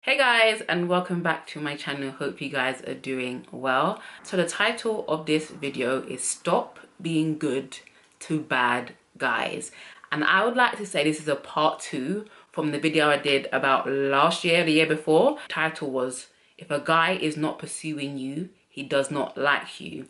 Hey guys, and welcome back to my channel. Hope you guys are doing well. So the title of this video is Stop Being Good to Bad Guys. And I would like to say this is a part 2 from the video I did about last year, the year before. The title was, If a Guy Is Not Pursuing You, He Does Not Like You.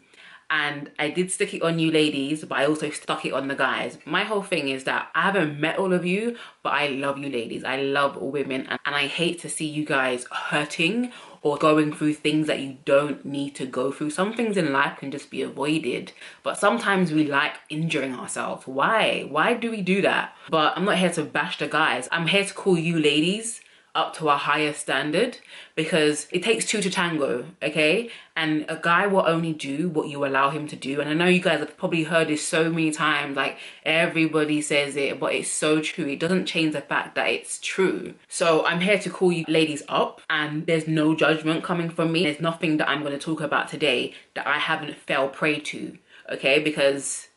And I did stick it on you ladies, but I also stuck it on the guys. My whole thing is that I haven't met all of you, but I love you ladies. I love women, and I hate to see you guys hurting or going through things that you don't need to go through. Some things in life can just be avoided, but sometimes we like injuring ourselves. Why do we do that? But I'm not here to bash the guys. I'm here to call you ladies up to a higher standard, because it takes two to tango, okay? And a guy will only do what you allow him to do. And I know you guys have probably heard this so many times, like everybody says it, but it's so true. It doesn't change the fact that it's true. So I'm here to call you ladies up, and there's no judgment coming from me. There's nothing that I'm going to talk about today that I haven't fell prey to, okay? Because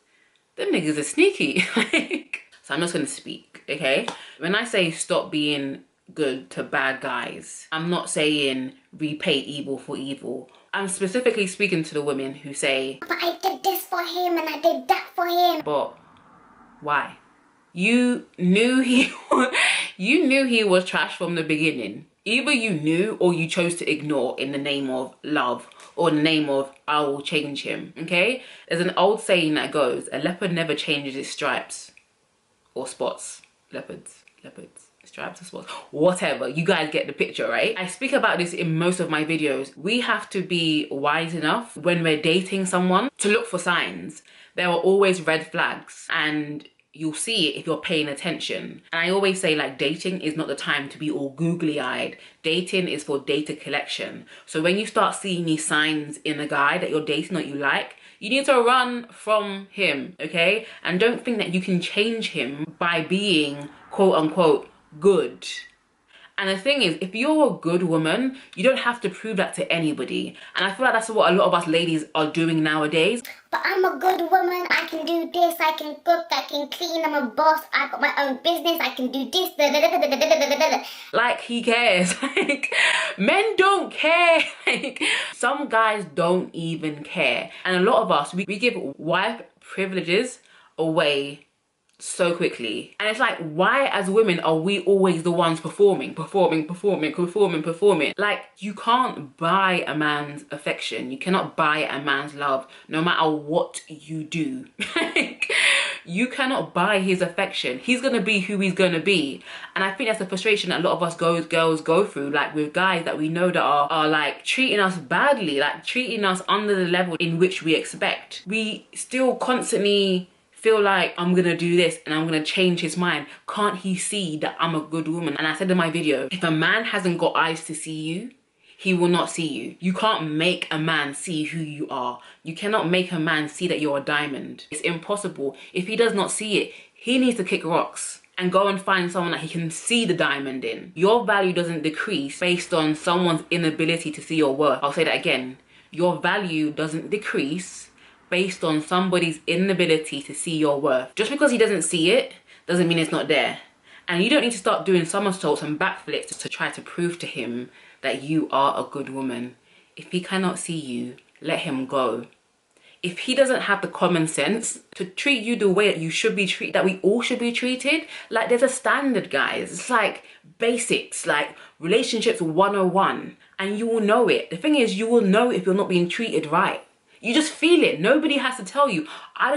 them niggas are sneaky. So I'm just going to speak, okay? When I say stop being good to bad guys, I'm not saying repay evil for evil. I'm specifically speaking to the women who say, but I did this for him and I did that for him. But why? You knew he was trash from the beginning. Either you knew or you chose to ignore in the name of love or in the name of I will change him, okay? There's an old saying that goes, a leopard never changes its stripes or spots. Leopards. Stripes or spots, whatever, you guys get the picture, right? I speak about this in most of my videos. We have to be wise enough when we're dating someone to look for signs. There are always red flags, and you'll see it if you're paying attention. And I always say, like, dating is not the time to be all googly-eyed. Dating is for data collection. So when you start seeing these signs in a guy that you're dating that you like, you need to run from him, okay? And don't think that you can change him by being quote unquote good. And the thing is, if you're a good woman, you don't have to prove that to anybody. And I feel like that's what a lot of us ladies are doing nowadays. But I'm a good woman, I can do this, I can cook, I can clean, I'm a boss, I've got my own business, I can do this, like, he cares. Like, men don't care. Like, some guys don't even care. And a lot of us, we give wife privileges away so quickly. And it's like, why as women are we always the ones performing? Like, you can't buy a man's affection, you cannot buy a man's love, no matter what you do. Like, you cannot buy his affection. He's gonna be who he's gonna be. And I think that's the frustration that a lot of us girls go through, like with guys that we know that are like treating us badly, like treating us under the level in which we expect. We still constantly feel like, I'm gonna do this and I'm gonna change his mind. Can't he see that I'm a good woman? And I said in my video, if a man hasn't got eyes to see you, he will not see you. You can't make a man see who you are. You cannot make a man see that you're a diamond. It's impossible. If he does not see it, he needs to kick rocks and go and find someone that he can see the diamond in. Your value doesn't decrease based on someone's inability to see your worth. I'll say that again. Your value doesn't decrease based on somebody's inability to see your worth. Just because he doesn't see it doesn't mean it's not there. And you don't need to start doing somersaults and backflips to try to prove to him that you are a good woman. If he cannot see you, let him go. If he doesn't have the common sense to treat you the way that you should be treated, that we all should be treated, like, there's a standard, guys. It's like basics, like relationships 101, and you will know it. The thing is, you will know if you're not being treated right. You just feel it. Nobody has to tell you.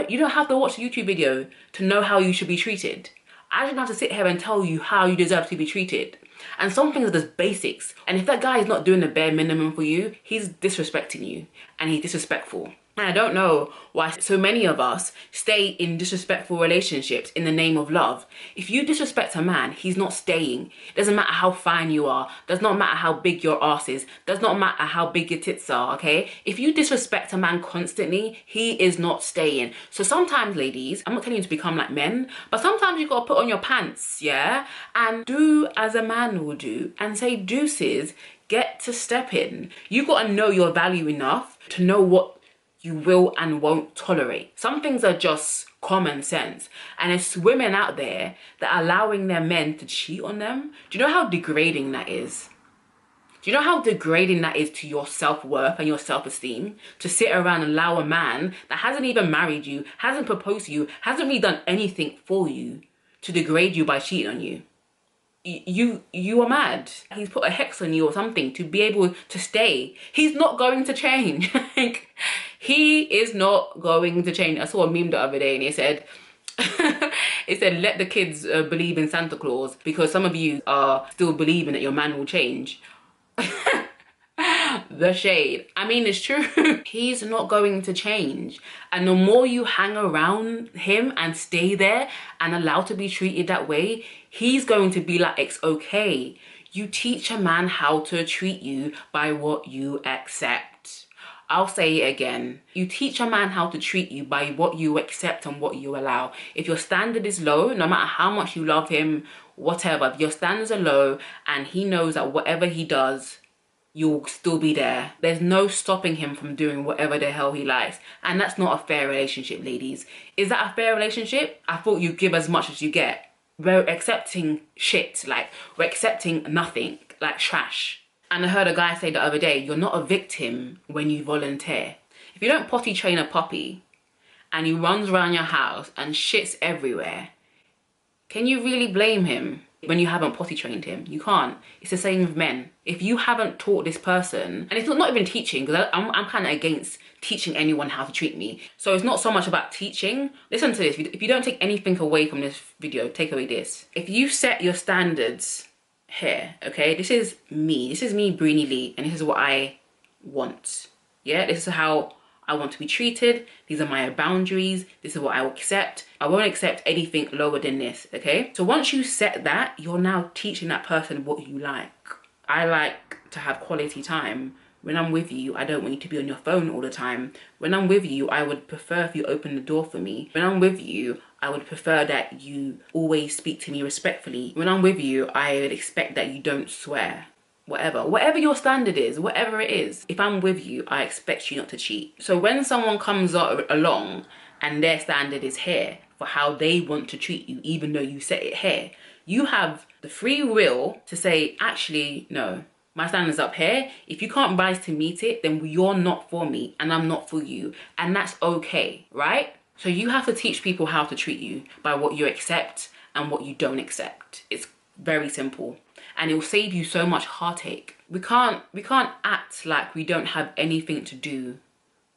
You don't have to watch a YouTube video to know how you should be treated. I don't have to sit here and tell you how you deserve to be treated. And some things are just basics. And if that guy is not doing the bare minimum for you, he's disrespecting you, and he's disrespectful. And I don't know why so many of us stay in disrespectful relationships in the name of love. If you disrespect a man, he's not staying. It doesn't matter how fine you are. Does not matter how big your ass is. Does not matter how big your tits are, okay? If you disrespect a man constantly, he is not staying. So sometimes, ladies, I'm not telling you to become like men, but sometimes you gotta put on your pants, yeah? And do as a man will do and say deuces, get to step in. You gotta know your value enough to know what you will and won't tolerate. Some things are just common sense. And it's women out there that are allowing their men to cheat on them. Do you know how degrading that is? Do you know how degrading that is to your self-worth and your self-esteem? To sit around and allow a man that hasn't even married you, hasn't proposed to you, hasn't really done anything for you, to degrade you by cheating on you. You are mad. He's put a hex on you or something to be able to stay. He's not going to change. Like, he is not going to change. I saw a meme the other day and it said, it said, let the kids believe in Santa Claus, because some of you are still believing that your man will change. The shade. I mean, it's true. He's not going to change. And the more you hang around him and stay there and allow to be treated that way, he's going to be like, it's okay. You teach a man how to treat you by what you accept. I'll say it again. You teach a man how to treat you by what you accept and what you allow. If your standard is low, no matter how much you love him, whatever, if your standards are low and he knows that whatever he does, you'll still be there. There's no stopping him from doing whatever the hell he likes. And that's not a fair relationship, ladies. Is that a fair relationship? I thought you give as much as you get. We're accepting shit, like we're accepting nothing, like trash. And I heard a guy say the other day, you're not a victim when you volunteer. If you don't potty train a puppy and he runs around your house and shits everywhere, can you really blame him when you haven't potty trained him? You can't. It's the same with men. If you haven't taught this person, and it's not even teaching, because I'm kind of against teaching anyone how to treat me. So it's not so much about teaching. Listen to this. If you don't take anything away from this video, take away this. If you set your standards here, okay, this is me, Breeny Lee, and this is what I want. Yeah, this is how I want to be treated. These are my boundaries. This is what I will accept. I won't accept anything lower than this, okay? So once you set that, you're now teaching that person what you like. I like to have quality time. When I'm with you, I don't want you to be on your phone all the time. When I'm with you, I would prefer if you open the door for me. When I'm with you, I would prefer that you always speak to me respectfully. When I'm with you, I would expect that you don't swear. Whatever your standard is, whatever it is, if I'm with you, I expect you not to cheat. So when someone comes along and their standard is here for how they want to treat you, even though you set it here, you have the free will to say, actually, no, my standard's up here. If you can't rise to meet it, then you're not for me and I'm not for you. And that's okay, right? So you have to teach people how to treat you by what you accept and what you don't accept. It's very simple. And it will save you so much heartache. We can't act like we don't have anything to do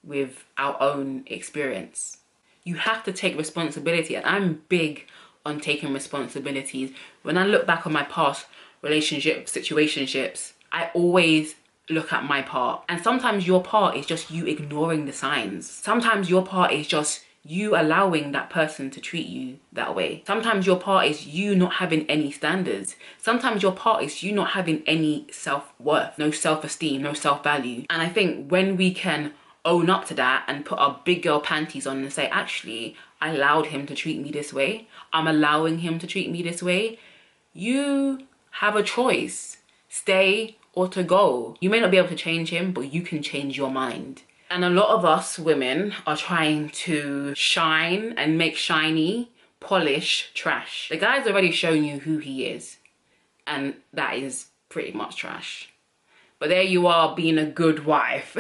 with our own experience. You have to take responsibility, and I'm big on taking responsibilities. When I look back on my past relationships, situationships, I always look at my part. And sometimes your part is just you ignoring the signs. Sometimes your part is just you allowing that person to treat you that way. Sometimes your part is you not having any standards. Sometimes your part is you not having any self-worth, no self-esteem, no self-value. And I think when we can own up to that and put our big girl panties on and say, actually, I allowed him to treat me this way, I'm allowing him to treat me this way, you have a choice, stay or to go. You may not be able to change him, but you can change your mind. And a lot of us women are trying to shine and make shiny, polish trash. The guy's already shown you who he is, and that is pretty much trash. But there you are being a good wife,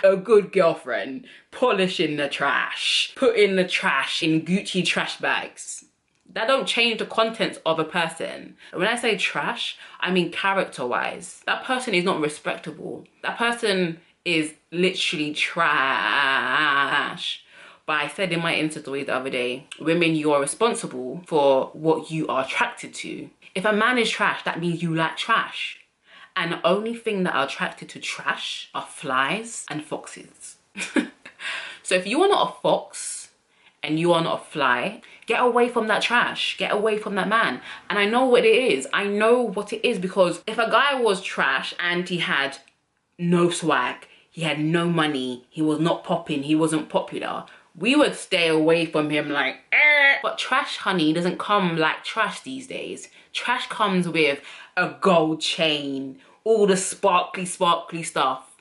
a good girlfriend, polishing the trash, putting the trash in Gucci trash bags. That don't change the contents of a person. When I say trash, I mean character-wise. That person is not respectable. That person is literally trash. But I said in my Insta story the other day, women, you are responsible for what you are attracted to. If a man is trash, that means you like trash. And the only thing that are attracted to trash are flies and foxes. So if you are not a fox and you are not a fly, get away from that trash. Get away from that man. And I know what it is. I know what it is, because if a guy was trash and he had no swag, he had no money, he was not popping, he wasn't popular, we would stay away from him like, eh. But trash, honey, doesn't come like trash these days. Trash comes with a gold chain, all the sparkly stuff.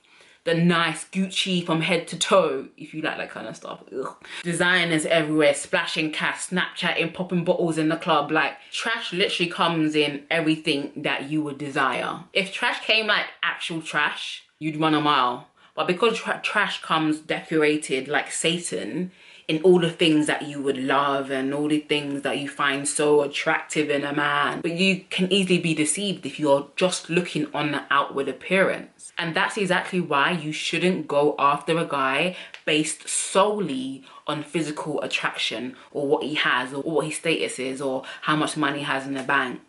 the nice Gucci from head to toe, if you like that kind of stuff. Ugh. Designers everywhere, splashing cash, Snapchatting, popping bottles in the club. Like, trash literally comes in everything that you would desire. If trash came like actual trash, you'd run a mile. But because trash comes decorated like Satan, in all the things that you would love and all the things that you find so attractive in a man. But you can easily be deceived if you're just looking on the outward appearance. And that's exactly why you shouldn't go after a guy based solely on physical attraction or what he has or what his status is or how much money he has in the bank.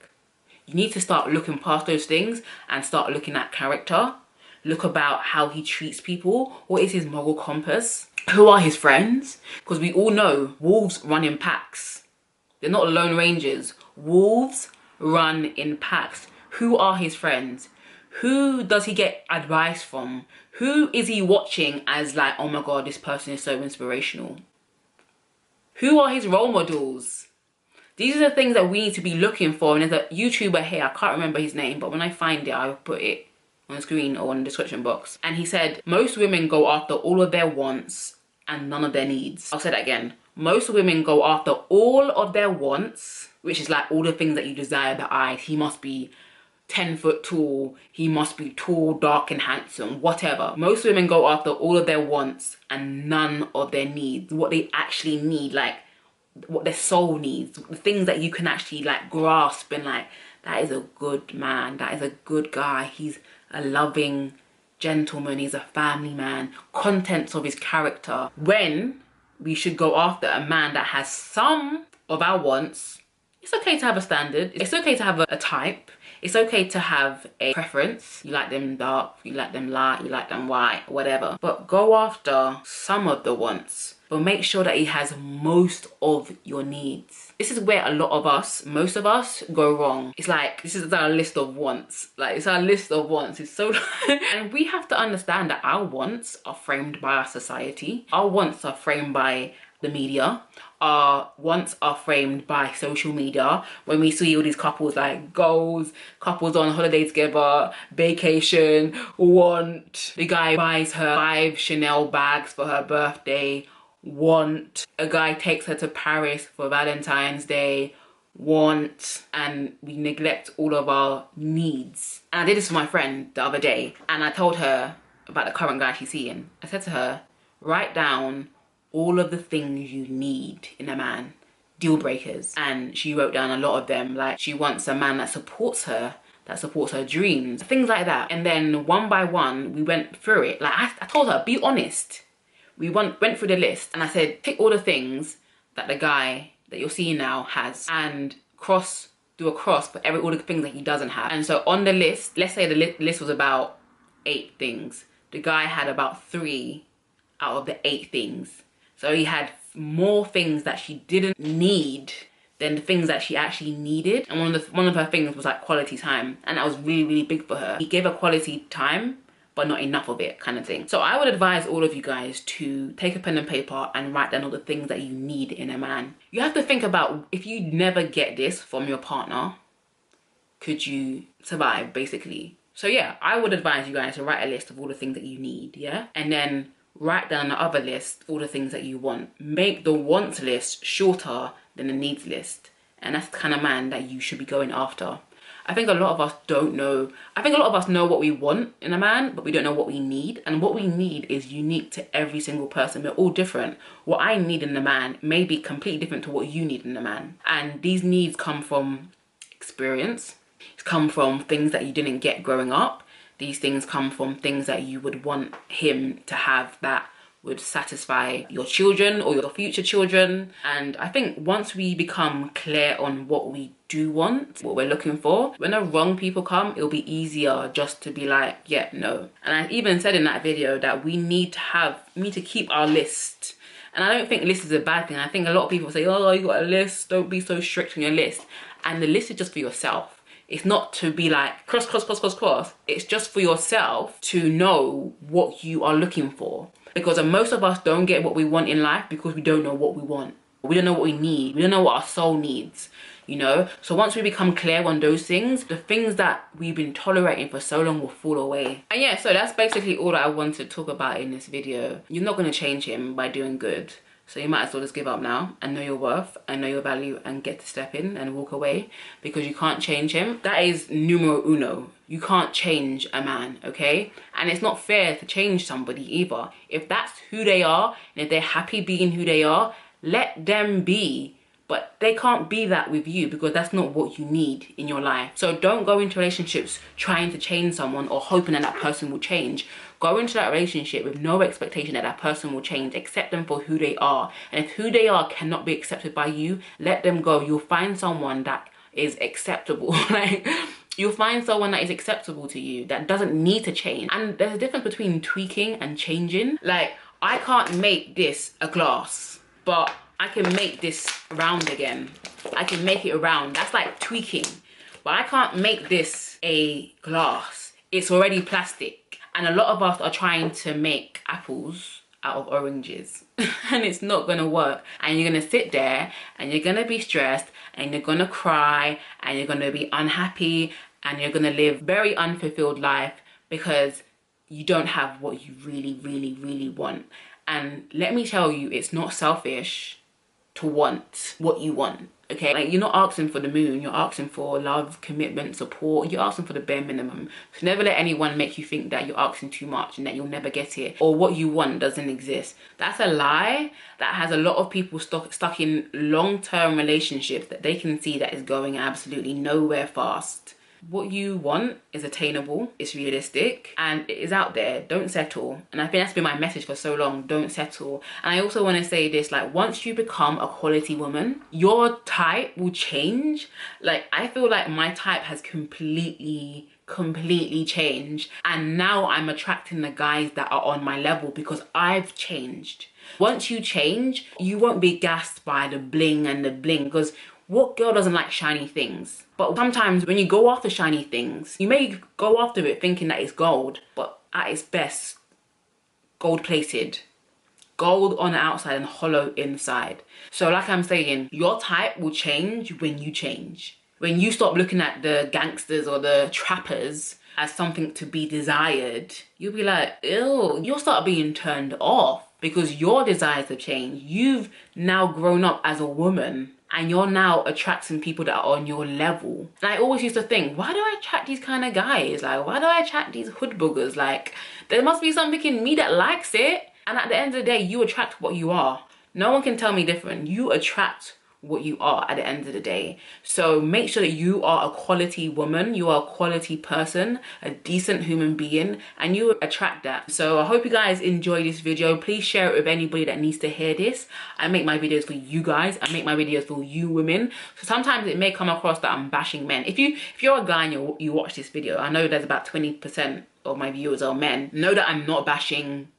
You need to start looking past those things and start looking at character. Look about how he treats people. What is his moral compass? Who are his friends? Because we all know wolves run in packs. They're not lone rangers. Wolves run in packs. Who are his friends? Who does he get advice from? Who is he watching as like, oh my God, this person is so inspirational? Who are his role models? These are the things that we need to be looking for. And there's a YouTuber here, I can't remember his name, but when I find it, I'll put it on the screen or in the description box. And he said, most women go after all of their wants and none of their needs. I'll say that again. Most women go after all of their wants, which is like all the things that you desire, the eyes. He must be 10 foot tall. He must be tall, dark and handsome, whatever. Most women go after all of their wants and none of their needs. What they actually need, like what their soul needs, the things that you can actually like grasp and like, that is a good man. That is a good guy. He's a loving gentleman, he's a family man, contents of his character. When we should go after a man that has some of our wants. It's okay to have a standard, it's okay to have a type, it's okay to have a preference. You like them dark, you like them light, you like them white, whatever. But go after some of the wants, but make sure that he has most of your needs. This is where a lot of us, most of us, go wrong. It's like, this is our list of wants. Like, it's our list of wants. It's so... And we have to understand that our wants are framed by our society. Our wants are framed by the media. Our wants are framed by social media. When we see all these couples like goals, couples on holiday together, vacation, want. The guy buys her 5 Chanel bags for her birthday. Want. A guy takes her to Paris for Valentine's Day. Want. And we neglect all of our needs. And I did this for my friend the other day, and I told her about the current guy she's seeing. I said to her, write down all of the things you need in a man, deal breakers. And she wrote down a lot of them. Like, she wants a man that supports her dreams, things like that. And then one by one we went through it. Like, I told her, be honest. We went through the list, and I said, pick all the things that the guy that you're seeing now has, and do a cross for all the things that he doesn't have. And so on the list, let's say the list was about 8 things. The guy had about 3 out of the 8 things. So he had more things that she didn't need than the things that she actually needed. And one of her things was like quality time, and that was really, really big for her. He gave her quality time, but not enough of it, kind of thing. So I would advise all of you guys to take a pen and paper and write down all the things that you need in a man. You have to think about, if you never get this from your partner, could you survive, basically? So yeah, I would advise you guys to write a list of all the things that you need, yeah? And then write down the other list, all the things that you want. Make the wants list shorter than the needs list. And that's the kind of man that you should be going after. I think a lot of us don't know. I think a lot of us know what we want in a man, but we don't know what we need. And what we need is unique to every single person. We're all different. What I need in a man may be completely different to what you need in a man. And these needs come from experience. It's come from things that you didn't get growing up. These things come from things that you would want him to have that would satisfy your children or your future children. And I think once we become clear on what we do want, what we're looking for, when the wrong people come, it'll be easier just to be like, yeah, no. And I even said in that video that we need to keep our list. And I don't think list is a bad thing. I think a lot of people say, oh, you got a list, don't be so strict on your list. And the list is just for yourself. It's not to be like cross, cross, cross, cross, cross. It's just for yourself to know what you are looking for. Because most of us don't get what we want in life because we don't know what we want. We don't know what we need. We don't know what our soul needs. you know? So once we become clear on those things, the things that we've been tolerating for so long will fall away. And yeah, so that's basically all that I wanted to talk about in this video. You're not going to change him by doing good. So you might as well just give up now and know your worth and know your value and get to step in and walk away, because you can't change him. That is numero uno. You can't change a man, okay? And it's not fair to change somebody either. If that's who they are and if they're happy being who they are, let them be. But they can't be that with you, because that's not what you need in your life. So don't go into relationships trying to change someone or hoping that that person will change. Go into that relationship with no expectation that that person will change. Accept them for who they are. And if who they are cannot be accepted by you, let them go. You'll find someone that is acceptable. Like, you'll find someone that is acceptable to you, that doesn't need to change. And there's a difference between tweaking and changing. Like, I can't make this a glass, but I can make this round again. I can make it round. That's like tweaking. But I can't make this a glass. It's already plastic. And a lot of us are trying to make apples out of oranges. And it's not gonna work. And you're gonna sit there and you're gonna be stressed and you're gonna cry and you're gonna be unhappy and you're gonna live very unfulfilled life because you don't have what you really, really, really want. And let me tell you, it's not selfish to want what you want, okay? Like, you're not asking for the moon, you're asking for love, commitment, support. You're asking for the bare minimum. So never let anyone make you think that you're asking too much and that you'll never get it, or what you want doesn't exist. That's a lie that has a lot of people stuck in long-term relationships that they can see that is going absolutely nowhere fast. What you want is attainable, it's realistic, and it is out there. Don't settle. And I think that's been my message for so long. Don't settle. And I also want to say this, like, once you become a quality woman, your type will change. Like, I feel like my type has completely changed, and now I'm attracting the guys that are on my level because I've changed. Once you change, you won't be gassed by the bling and the bling, because what girl doesn't like shiny things? But sometimes when you go after shiny things, you may go after it thinking that it's gold, but at its best, gold plated. Gold on the outside and hollow inside. So like I'm saying, your type will change when you change. When you stop looking at the gangsters or the trappers as something to be desired, you'll be like, ew, you'll start being turned off because your desires have changed. You've now grown up as a woman and you're now attracting people that are on your level. And I always used to think, why do I attract these kind of guys? Like, why do I attract these hood boogers? Like, there must be something in me that likes it. And at the end of the day, you attract what you are. No one can tell me different. You attract what you are at the end of the day. So make sure that you are a quality woman, you are a quality person, a decent human being, and you attract that. So I hope you guys enjoy this video. Please share it with anybody that needs to hear this. I make my videos for you guys. I make my videos for you women. So sometimes it may come across that I'm bashing men. If you're a guy and you watch this video, I know there's about 20% of my viewers are men. Know that I'm not bashing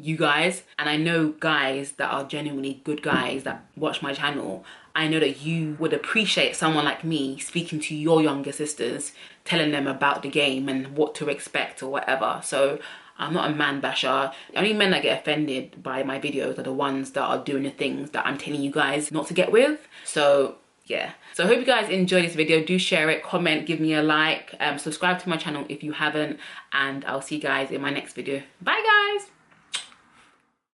you guys, and I know guys that are genuinely good guys that watch my channel. I know that you would appreciate someone like me speaking to your younger sisters, telling them about the game and what to expect or whatever. So I'm not a man basher. The only men that get offended by my videos are the ones that are doing the things that I'm telling you guys not to get with. So yeah, so I hope you guys enjoyed this video. Do share it, comment, give me a like, subscribe to my channel if you haven't, and I'll see you guys in my next video. Bye guys.